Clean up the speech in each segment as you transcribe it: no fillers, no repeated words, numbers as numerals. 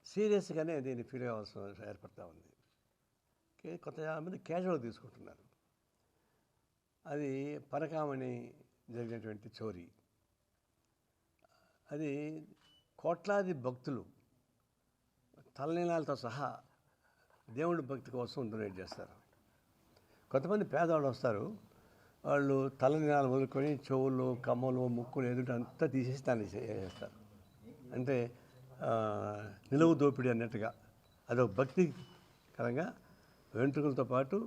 సీరియస్గానే దీన్ని ఫీల్ అవ్వాల్సిన ఏర్పడతా ఉంది. కొంతమంది క్యాజువల్గా తీసుకుంటున్నారు. అది పరకామణి జరిగినటువంటి చోరీ. అది కోట్లాది భక్తులు తలనీలాలతో సహా దేవుడి భక్తి కోసం డొనేట్ చేస్తారు. కొంతమంది పేదవాళ్ళు వస్తారు, వాళ్ళు తలనీలాలు వదులుకొని చెవులు, కమ్మలు, ముక్కులు ఎదుట అంతా తీసేసి దాన్ని చేస్తారు. అంటే నిలువు దోపిడీ అన్నట్టుగా అదొక భక్తికరంగా వెంట్రుకలతో పాటు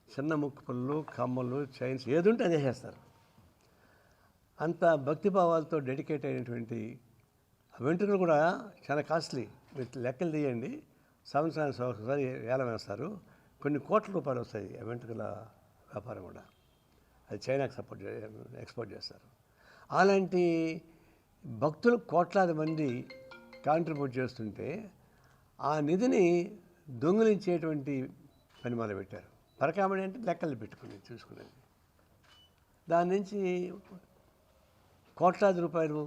చిన్న ముక్కు పళ్ళు, కమ్మలు, చైన్స్ ఏదుంటే అదే చేస్తారు. అంత భక్తిభావాలతో డెడికేట్ అయినటువంటి వెంట్రుకలు కూడా చాలా కాస్ట్లీ. మీరు లెక్కలు తీయండి, సంవత్సరానికి ఒకసారి వేలం వేస్తారు. కొన్ని కోట్ల రూపాయలు వస్తాయి ఆ వెంట్రుకల వ్యాపారం కూడా. అది చైనాకి ఎక్స్పోర్ట్ చేస్తారు. అలాంటి భక్తులు కోట్లాది మంది కాంట్రిబ్యూట్ చేస్తుంటే ఆ నిధిని దొంగిలించేటువంటి పని మొదలుపెట్టారు. పరకామణి అంటే లెక్కలు పెట్టుకుని చూసుకునేది. దాని నుంచి కోట్లాది రూపాయలు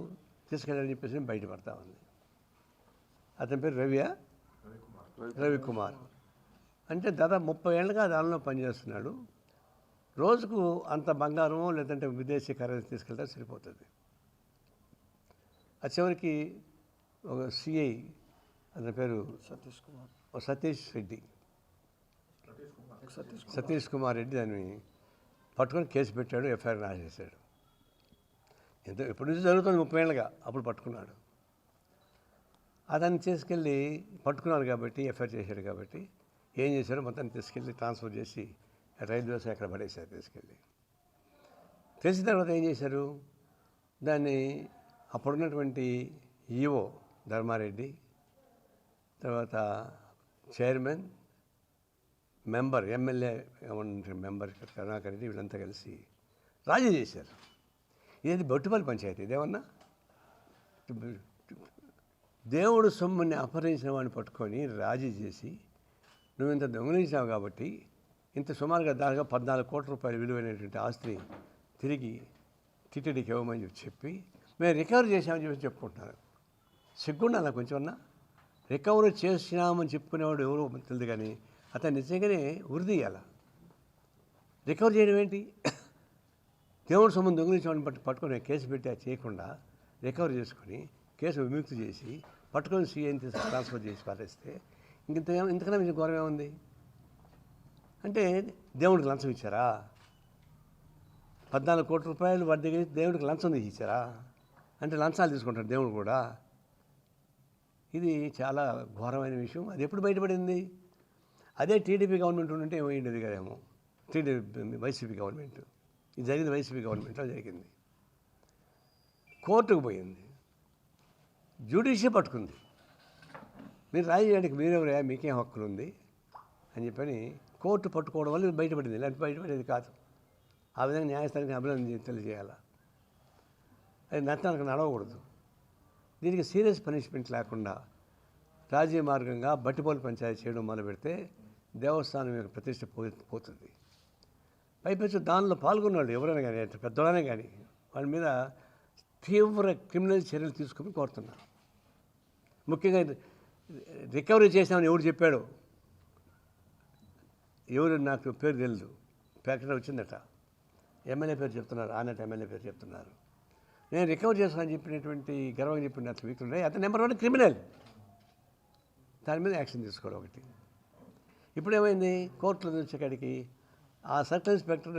తీసుకెళ్ళని చెప్పేసి బయటపడతా ఉంది. అతని పేరు రవికుమార్. అంటే దాదాపు 30 ఏళ్ళుగా దానిలో పనిచేస్తున్నాడు. రోజుకు అంత బంగారం లేదంటే విదేశీ కరెన్సీ తీసుకెళ్తే సరిపోతుంది. ఆ చివరికి ఒక సిఐ, అతని పేరు సతీష్ కుమార్ రెడ్డి దాన్ని పట్టుకొని కేసు పెట్టాడు, ఎఫ్ఐఆర్ రాసేసాడు. ఎప్పటి నుంచి జరుగుతుంది 30 ఏళ్ళుగా, అప్పుడు పట్టుకున్నాడు. అతన్ని తీసుకెళ్ళి పట్టుకున్నారు కాబట్టి, ఎఫ్ఐఆర్ చేశాడు కాబట్టి ఏం చేశారు, మొత్తాన్ని తీసుకెళ్ళి ట్రాన్స్ఫర్ చేసి రైల్వే శాఖ పడేశారు. తెలిసిన తర్వాత ఏం చేశారు, దాన్ని అప్పుడున్నటువంటి ఈఓ ధర్మారెడ్డి, తర్వాత chairman, member, MLA member Karunakar Reddy, వీళ్ళంతా కలిసి రాజీ చేశారు. ఇది బొట్టుపల్లి పంచాయతీ. ఇదేమన్నా దేవుడు సొమ్ముని అపహరించిన వాడిని పట్టుకొని రాజీ చేసి, నువ్వు ఇంత దొంగిలించావు కాబట్టి ఇంత సుమారుగా దాదాపు 14 కోట్ల రూపాయలు విలువైనటువంటి ఆస్తిని తిరిగి టీటీడీకి ఇవ్వమని చెప్పి మేము రికవరీ చేసామని చెప్పి చెప్పుకుంటున్నారు. సిగ్గుండా అలా కొంచెం అన్నా. రికవరీ చేసినామని చెప్పుకునేవాడు ఎవరో తెలియదు, కానీ అతను నిజంగానే ఉరిదీయాల. రికవర్ చేయడం ఏంటి? దేవుడు సొమ్మును దొంగిలించమని పట్టుకొని కేసు పెట్టి అది చేయకుండా రికవరీ చేసుకొని కేసు విముక్తి చేసి పట్టుకొని సీఎం ట్రాన్స్ఫర్ చేసి పారేస్తే ఇంతకన్నా మీకు ఘోరమే ఉంది. అంటే దేవుడికి లంచం ఇచ్చారా? 14 కోట్ల రూపాయలు వాడి దగ్గర దేవుడికి లంచం ఇచ్చారా? అంటే లంచాలు తీసుకుంటారు దేవుడు కూడా. ఇది చాలా ఘోరమైన విషయం. అది ఎప్పుడు బయటపడింది? అదే టీడీపీ గవర్నమెంట్ ఉంటే ఏమైండేది కదేమో. వైసీపీ గవర్నమెంట్, ఇది జరిగింది వైసీపీ గవర్నమెంట్లో జరిగింది. కోర్టుకు పోయింది, జ్యుడిషియరీ పట్టుకుంది. మీరు రాజకీయానికి మీరెవరయా, మీకేం హక్కులు ఉంది అని చెప్పని కోర్టు పట్టుకోవడం వల్ల ఇది బయటపడింది. లేకపోతే బయటపడేది కాదు. ఆ విధంగా న్యాయస్థానానికి అభినందన తెలియజేయాలి. అది నష్టానికి నడవకూడదు. దీనికి సీరియస్ పనిష్మెంట్ లేకుండా రాజీ మార్గంగా బట్టిపోలు పంచాయతీ చేయడం మొదలు పెడితే దేవస్థానం యొక్క ప్రతిష్ట పోతుంది. పైపెచ్చు దానిలో పాల్గొన్నాడు ఎవరైనా కానీ, పెద్దవాళ్ళనే కానీ, వాళ్ళ మీద తీవ్ర క్రిమినల్ చర్యలు తీసుకుని కోరుతున్నారు. ముఖ్యంగా రికవరీ చేసామని ఎవరు చెప్పాడు, ఎవరు నాకు పేరు తెలియదు, ప్రకటన వచ్చిందట. ఎమ్మెల్యే పేరు చెప్తున్నారు, ఆనట్ ఎమ్మెల్యే పేరు చెప్తున్నారు. నేను రికవర్ చేస్తానని చెప్పినటువంటి గర్వంగా చెప్పిన వ్యక్తులు ఉన్నాయి. అతను నెంబర్ 1 క్రిమినల్. దాని మీద యాక్షన్ తీసుకోవడం ఒకటి. ఇప్పుడు ఏమైంది, కోర్టులో వచ్చేకాడికి ఆ సర్కిల్ ఇన్స్పెక్టర్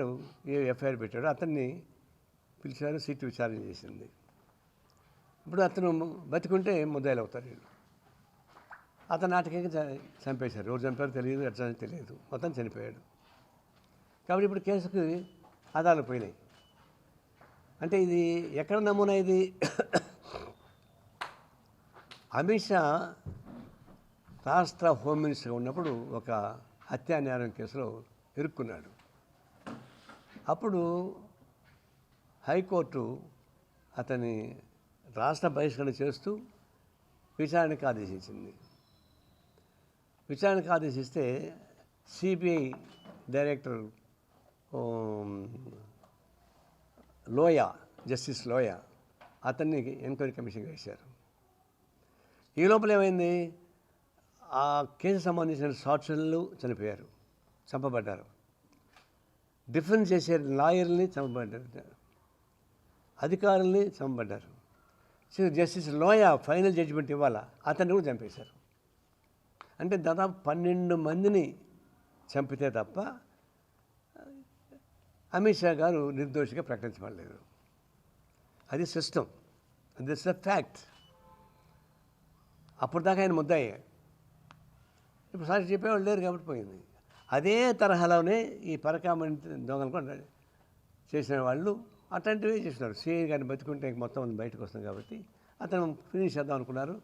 ఎఫ్ఐఆర్ పెట్టాడు, అతన్ని పిలిచారు, సిట్ విచారణ చేసింది. ఇప్పుడు అతను బతికుంటే ముద్దాయిలు అవుతారు వీళ్ళు. అతను నాటికి చంపేశారు. ఎవరు చంపారో తెలియదు, ఎట్లా తెలియదు, మొత్తం చనిపోయాడు. కాబట్టి ఇప్పుడు కేసుకి ఆధారాలు పోయినాయి. అంటే ఇది ఎక్కడ నమూనా? ఇది అమిత్ షా రాష్ట్ర హోమ్ మినిస్టర్గా ఉన్నప్పుడు ఒక హత్యా నేరం కేసులో ఇరుక్కున్నాడు. అప్పుడు హైకోర్టు అతని రాష్ట్ర బహిష్కరణ చేస్తూ విచారణకు ఆదేశించింది. విచారణకు ఆదేశిస్తే సిబిఐ డైరెక్టర్ జస్టిస్ లోయా అతన్ని ఎంక్వైరీ కమిషన్ వేశారు. ఈ లోపల ఏమైంది, ఆ కేసు సంబంధించిన సాక్షులు చనిపోయారు, చంపబడ్డారు. డిఫెన్స్ చేసే లాయర్ని చంపబడ్డారు, అధికారుల్ని చంపబడ్డారు. జస్టిస్ లోయా ఫైనల్ జడ్జిమెంట్ ఇవ్వాలా, అతన్ని కూడా చంపేశారు. అంటే దాదాపు 12 మందిని చంపితే తప్ప అమిత్ షా గారు నిర్దోషిగా ప్రకటించబడలేదు. అది సిస్టమ్, అది ఫ్యాక్ట్. అప్పుడు దాకా ఆయన ముద్దాయే. ఇప్పుడు సాక్షి చెప్పేవాళ్ళు లేరు కాబట్టి పోయింది. అదే తరహాలోనే ఈ పరకామణి దొంగలు కూడా చేసిన వాళ్ళు అట్లాంటివే చేస్తున్నారు. సిఐ గారిని బతుకుంటే మొత్తం మంది బయటకు వస్తుంది కాబట్టి అతను ఫినిష్ చేద్దాం అనుకున్నారు.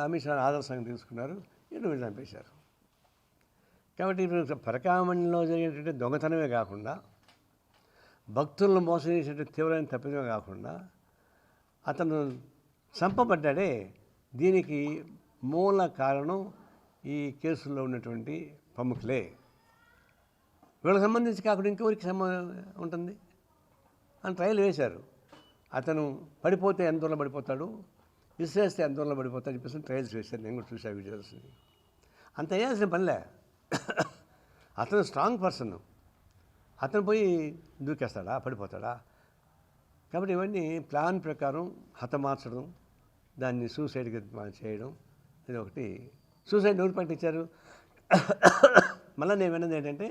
అమిత్ షా ఆదర్శంగా తీసుకున్నారు, వీళ్ళు చంపేశారు. కాబట్టి ఇప్పుడు పరకామణిలో జరిగేటువంటి దొంగతనమే కాకుండా, భక్తులను మోసం చేసేటువంటి తీవ్రమైన తప్పిదమే కాకుండా అతను చంపబడ్డాడే, దీనికి మూల కారణం ఈ కేసుల్లో ఉన్నటువంటి ప్రముఖులే. వీళ్ళకి సంబంధించి కాకుండా ఇంకెవరికి ఉంటుంది అని ట్రయల్ వేశారు. అతను పడిపోతే ఎంత దూరంలో పడిపోతాడు, విసిరేస్తే ఎంత దూరంలో పడిపోతాడు చెప్పేసి ట్రయల్స్ వేశారు. నేను కూడా చూసా వీడియోస్ని. అంత వేయాల్సిన పనిలే. అతను స్ట్రాంగ్ పర్సన్, అతను పోయి దూకేస్తాడా, పడిపోతాడా? కాబట్టి ఇవన్నీ ప్లాన్ ప్రకారం హతమార్చడం, దాన్ని సూసైడ్గా చేయడం, ఇది ఒకటి. సూసైడ్ ఎవరు ప్రకటించారు? మళ్ళీ నేను విన్నది ఏంటంటే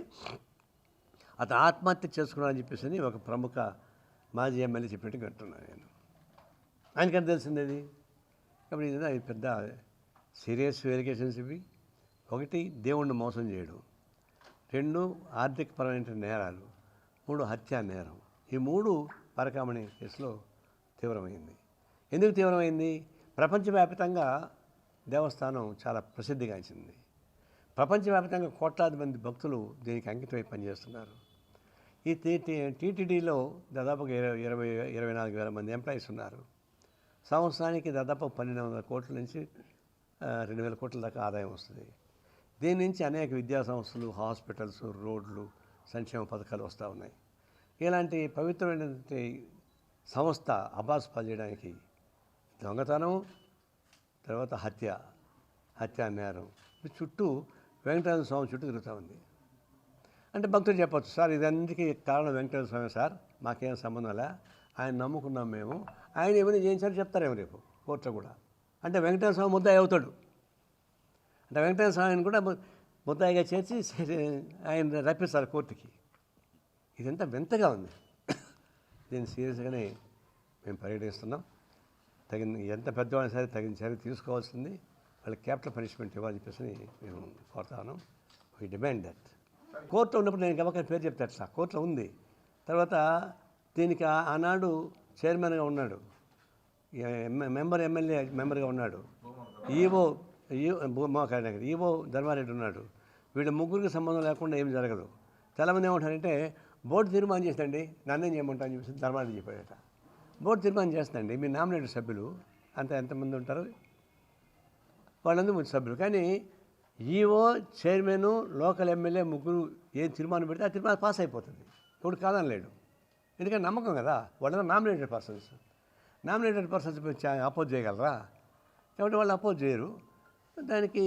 అతను ఆత్మహత్య చేసుకున్నాడని చెప్పేసి ఒక ప్రముఖ మాజీ ఎమ్మెల్యే చెప్పినట్టు వింటున్నాను నేను. ఆయనకంత తెలిసింది అది. కాబట్టి ఇది పెద్ద సీరియస్ ఎలిగేషన్స్ ఇవి. ఒకటి, దేవుణ్ణి మోసం చేయడం. 2, ఆర్థికపరమైన నేరాలు. 3, హత్యా నేరం. ఈ 3 పరకామణి కేసులో తీవ్రమైంది. ఎందుకు తీవ్రమైంది? ప్రపంచవ్యాప్తంగా దేవస్థానం చాలా ప్రసిద్ధిగాంచింది. ప్రపంచవ్యాప్తంగా కోట్లాది మంది భక్తులు దీనికి అంకితమై పనిచేస్తున్నారు. ఈ టీటీడీలో దాదాపుగా 24,000 మంది ఎంప్లాయీస్ ఉన్నారు. సంవత్సరానికి దాదాపు 1,200 కోట్ల నుంచి 2,000 కోట్ల దాకా ఆదాయం వస్తుంది. దీని నుంచి అనేక విద్యా సంస్థలు, హాస్పిటల్స్, రోడ్లు, సంక్షేమ పథకాలు వస్తూ ఉన్నాయి. ఇలాంటి పవిత్రమైనటువంటి సంస్థ అబాస్పాలు చేయడానికి దొంగతనం, తర్వాత హత్యా నేరం చుట్టూ వెంకటేశ్వర స్వామి చుట్టూ తిరుగుతూ ఉంది. అంటే భక్తులు చెప్పచ్చు, సార్ ఇదన్నిటికీ కారణం వెంకటేశ్వర స్వామి సార్, మాకేం సంబంధం లే, ఆయన నమ్ముకున్నాం మేము, ఆయన ఏమైనా చేయించారో చెప్తారేమో రేపు కోర్టులో కూడా. అంటే వెంకటేశ్వర స్వామి ముద్దాయి అవుతాడు. అంటే వెంకటేశ్వర స్వామిని కూడా ముద్దాయిగా చేర్చి ఆయన రప్పిస్తారు కోర్టుకి. ఇదంతా వింతగా ఉంది. దీన్ని సీరియస్గానే మేము పరిగణిస్తున్నాం. ఎంత పెద్దవాళ్ళని సరే తగిన చర్య తీసుకోవాల్సింది. వాళ్ళకి క్యాపిటల్ పనిష్మెంట్ ఇవ్వాలని చెప్పేసి మేము కోరుతాను. We demand that. కోర్టులో ఉన్నప్పుడు నేను గమక పేరు చెప్తే అట్లా కోర్టులో ఉంది. తర్వాత దీనికి ఆనాడు చైర్మన్గా ఉన్నాడు, ఎమ్మెల్యే మెంబర్గా ఉన్నాడు, ఈవో ధర్మారెడ్డి ఉన్నాడు. వీళ్ళ ముగ్గురికి సంబంధం లేకుండా ఏం జరగదు. చాలామంది ఏమంటారంటే బోర్డు తీర్మానం చేస్తండి, నన్నేం చేయమంటా అని చెప్పేసి ధర్మారెడ్డి చెప్పాడట. బోర్డు తీర్మానం చేస్తండి, మీ నామినేటెడ్ సభ్యులు ఎంతమంది ఉంటారు, వాళ్ళందరూ మంచి సభ్యులు. కానీ ఈఓ, చైర్మన్, లోకల్ ఎమ్మెల్యే ముగ్గురు ఏం తీర్మానం పెడితే ఆ తీర్మానం పాస్ అయిపోతుంది. ఇప్పుడు కాదని లేడు, ఎందుకంటే నమ్మకం కదా. వాళ్ళందరూ నామినేటెడ్ పర్సన్స్ అపోజ్ చేయగలరా? కాబట్టి వాళ్ళు అపోజ్ చేయరు. దానికి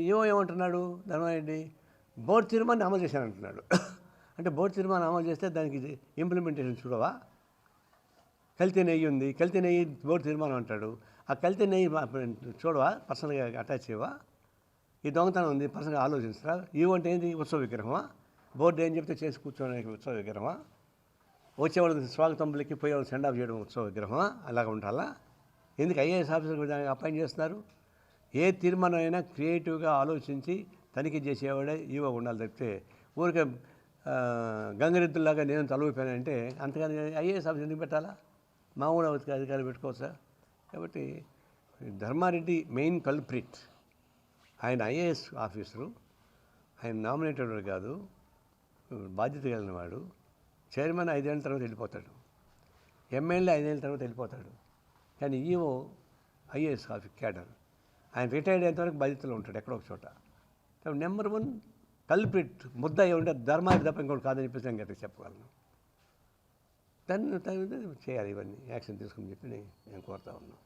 ఈఓ ఏమంటున్నాడు ధర్మారెడ్డి, బోర్డు తీర్మానం అమలు చేశానంటున్నాడు. అంటే బోర్డు తీర్మానం అమలు చేస్తే దానికి ఇంప్లిమెంటేషన్ చూడవా? కల్తీ నెయ్యి ఉంది, కల్తీ నెయ్యి బోర్డు తీర్మానం అంటాడు. ఆ కల్తీ నెయ్యి చూడవా, పర్సనల్గా అటాచ్ చేయవా? ఈ దొంగతనం ఉంది, పర్సనల్గా ఆలోచించరా? ఈవో అంటే ఏంటి, ఉత్సవ విగ్రహమా? బోర్డు ఏం చెప్తే చేసి కూర్చోడానికి ఉత్సవ విగ్రహమా? వచ్చేవాళ్ళకి స్వాగతం పలికి పోయేవాళ్ళు సెండ్ ఆఫ్ చేయడం ఉత్సవ విగ్రహమా? అలాగ ఉండాలా? ఎందుకు ఐఏఎస్ ఆఫీసర్ దానికి అపాయింట్ చేస్తున్నారు? ఏ తీర్మానం అయినా క్రియేటివ్గా ఆలోచించి తనిఖీ చేసేవాడే ఈవో ఉండాలి తప్పితే ఊరికే గంగరెద్దులాగా నేను తలూపానంటే అంతగాని ఐఏఎస్ ఆఫీసర్ ఎందుకు పెట్టాలా? మామూలు అధికారులు పెట్టుకోవచ్చా? కాబట్టి ధర్మారెడ్డి మెయిన్ కల్ప్రిట్. ఆయన ఐఏఎస్ ఆఫీసరు, ఆయన నామినేటెడ్ కాదు, బాధ్యత కలిగిన వాడు. చైర్మన్ 5 ఏళ్ళ తర్వాత వెళ్ళిపోతాడు, ఎమ్మెల్యే 5 ఏళ్ళ తర్వాత వెళ్ళిపోతాడు. కానీ ఈవో ఐఏఎస్ క్యాడర్, ఆయన రిటైర్డ్ అయ్యేంతవరకు బాధ్యతలో ఉంటాడు ఎక్కడో ఒక చోట. కాబట్టి నెంబర్ 1 కల్ప్రిట్ ముద్దాయి ఉంటే ధర్మారెడ్డి తప్ప ఇంకోటి కాదని చెప్పేసి నేను గట్టిగా చెప్పగలను. దాన్ని చేయాలి, ఇవన్నీ యాక్షన్ తీసుకుని చెప్పి నేను కోరుతా ఉన్నాను.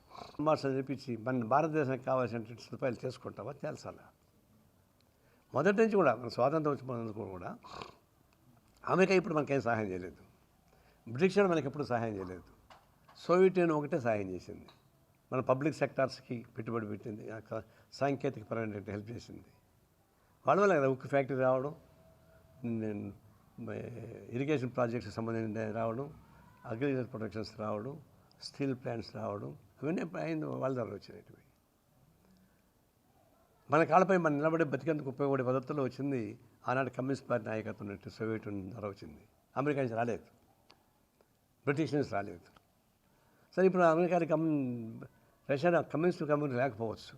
మాస్టర్ చెప్పించి మన భారతదేశానికి కావాల్సినటువంటి సదుపాయాలు చేసుకుంటావా తెలుసాలా. మొదటి నుంచి కూడా మన స్వాతంత్రం వచ్చినందుకు కూడా అమెరికా ఇప్పుడు మనకేం సహాయం చేయలేదు, బ్రిటిష్ వాడు మనకి ఎప్పుడు సహాయం చేయలేదు, సోవియట్ యూనియన్ ఒకటే సహాయం చేసింది. మన పబ్లిక్ సెక్టార్స్కి పెట్టుబడి పెట్టింది, సాంకేతిక పరమైన హెల్ప్ చేసింది. వాళ్ళ వల్ల కదా ఉక్కు ఫ్యాక్టరీ రావడం, ఇరిగేషన్ ప్రాజెక్ట్స్కి సంబంధించిన రావడం, అగ్రికల్చర్ ప్రొడక్షన్స్ రావడం, స్టీల్ ప్లాంట్స్ రావడం, అవన్నీ ఆయన వాళ్ళ ద్వారా వచ్చినవి. మన కాళ్ళపై మనం నిలబడి బతికేందుకు ఉపయోగపడే పద్ధతుల్లో వచ్చింది ఆనాటి కమ్యూనిస్ట్ పార్టీ నాయకత్వం ఉన్నట్టు సోవియట్ యూనియన్ ద్వారా వచ్చింది. అమెరికా నుంచి రాలేదు, బ్రిటిష్ నుంచి రాలేదు. సరే ఇప్పుడు అమెరికా రష్యా కమ్యూనిస్ట్ కమ్యూనిటీ లేకపోవచ్చు,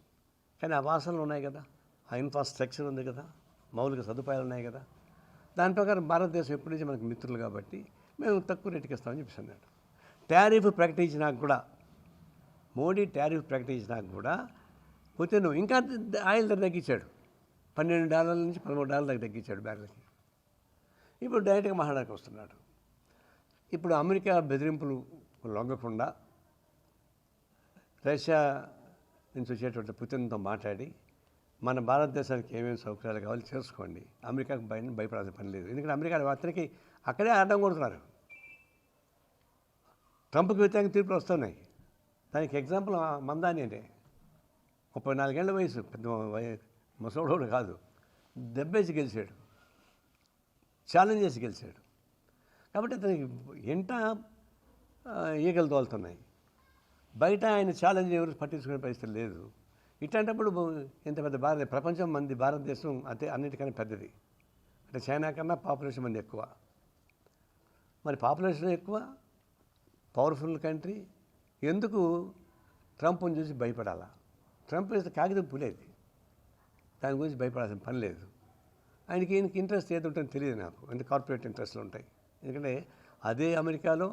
కానీ ఆ వాసనలు ఉన్నాయి కదా, ఆ ఇన్ఫ్రాస్ట్రక్చర్ ఉంది కదా, మౌలిక సదుపాయాలు ఉన్నాయి కదా. దాని ప్రకారం భారతదేశం ఎప్పటి నుంచి మనకు మిత్రులు కాబట్టి మేము తక్కువ రేటుకి ఇస్తామని చెప్పేసి అన్నాడు. టారిఫ్ ప్రకటించినాక కూడా, మోడీ టారిఫ్ ప్రకటించినాక కూడా పుతిన్ ఇంకా ఆయిల్ ధర తగ్గించాడు. $12 నుంచి $13 దాకా తగ్గించాడు బ్యారెల్కి. ఇప్పుడు డైరెక్ట్గా మాట్లాడడానికి వస్తున్నాడు. ఇప్పుడు అమెరికా బెదిరింపులు లొంగకుండా రష్యా నుంచి వచ్చేటువంటి పుతిన్తో మాట్లాడి మన భారతదేశానికి ఏమేమి సౌకర్యాలు కావాలి చేసుకోండి, అమెరికాకు భయపడాల్సిన పని లేదు. ఎందుకంటే అమెరికా అతనికి అక్కడే అడ్డం కొడుతున్నారు. ట్రంప్కి వ్యతిరేకంగా తీర్పులు వస్తున్నాయి. దానికి ఎగ్జాంపుల్ మందాని అంటే 34 ఏళ్ల వయసు, పెద్ద ముసలోడు కాదు, దెబ్బేసి గెలిచాడు, ఛాలెంజ్ చేసి గెలిచాడు. కాబట్టి అతనికి ఎంట ఈగలు తోలుతున్నాయి. బయట ఆయన ఛాలెంజ్ ఎవరు పట్టించుకునే పరిస్థితి లేదు. ఇట్లాంటప్పుడు ఇంత పెద్ద ప్రపంచం మంది భారతదేశం అదే అన్నిటికన్నా పెద్దది. అంటే చైనా కన్నా పాపులేషన్ మంది ఎక్కువ. మరి పాపులేషన్ ఎక్కువ, పవర్ఫుల్ కంట్రీ, ఎందుకు ట్రంప్ని చూసి భయపడాలా? ట్రంప్ వేస్తే కాగితం పులేది, దాని గురించి భయపడాల్సిన పని లేదు. ఈయనకి ఇంట్రెస్ట్ ఏది ఉంటుందో తెలియదు నాకు, అంటే కార్పొరేట్ ఇంట్రెస్ట్లు ఉంటాయి. ఎందుకంటే అదే అమెరికాలో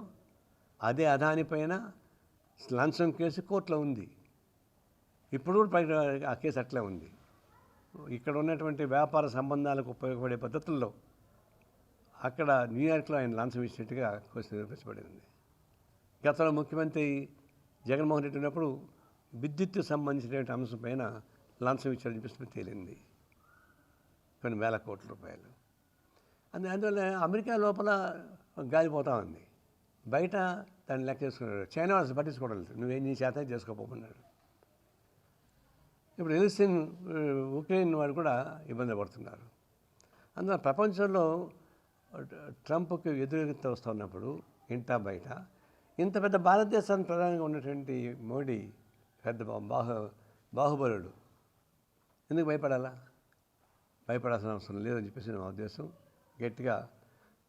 అదే అదాని పైన లంచం కేసు కోర్టులో ఉంది. ఇప్పుడు కూడా ఆ కేసు అట్లే ఉంది. ఇక్కడ ఉన్నటువంటి వ్యాపార సంబంధాలకు ఉపయోగపడే పద్ధతుల్లో అక్కడ న్యూయార్క్లో ఆయన లంచం ఇచ్చినట్టుగా క్వశ్చన్ నిరూపించబడింది. గతంలో ముఖ్యమంత్రి జగన్మోహన్ రెడ్డి ఉన్నప్పుడు విద్యుత్తు సంబంధించినటువంటి అంశం పైన లంచం ఇచ్చారని చెప్పేసి తేలింది, కొన్ని వేల కోట్ల రూపాయలు. అందువల్ల అమెరికా లోపల గాలిపోతూ ఉంది, బయట దాన్ని లెక్క చేసుకున్నాడు. చైనా వాళ్ళు పట్టించుకోవడం లేదు, నువ్వేం నీ చేత చేసుకోపోమన్నాడు. ఇప్పుడు ఉక్రెయిన్ వాడు కూడా ఇబ్బంది పడుతున్నారు. అందువల్ల ప్రపంచంలో ట్రంప్కి ఎదురెత్త వస్తున్నప్పుడు ఇంటా బయట ఇంత పెద్ద భారతదేశానికి ప్రధానంగా ఉన్నటువంటి మోడీ పెద్ద బాహుబలుడు, ఎందుకు భయపడాలా? భయపడాల్సిన అవసరం లేదని చెప్పేసి నా ఉద్దేశం. గట్టిగా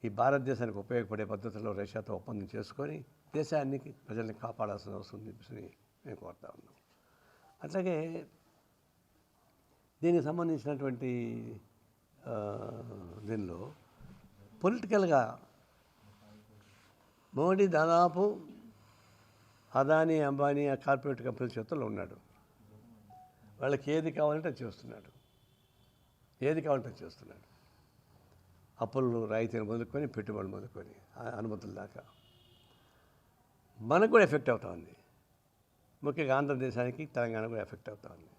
ఈ భారతదేశానికి ఉపయోగపడే పద్ధతిలో రష్యాతో ఒప్పందం చేసుకొని దేశాన్ని ప్రజల్ని కాపాడాల్సిన అవసరం అని చెప్పేసి మేము కోరుతా ఉన్నాం. అట్లాగే దీనికి సంబంధించినటువంటి దీనిలో పొలిటికల్గా మోడీ దాదాపు అదానీ, అంబానీ, ఆ కార్పొరేట్ కంపెనీల చేతుల్లో ఉన్నాడు. వాళ్ళకి ఏది కావాలంటే అది చేస్తున్నాడు, ఏది కావాలంటే అది చేస్తున్నాడు. అప్పులు రాయితీలు మొదలుకొని, పెట్టుబడులు మొదలుకొని, అనుమతుల దాకా మనకు కూడా ఎఫెక్ట్ అవుతా ఉంది. ముఖ్యంగా ఆంధ్రదేశానికి, తెలంగాణ కూడా ఎఫెక్ట్ అవుతా ఉంది.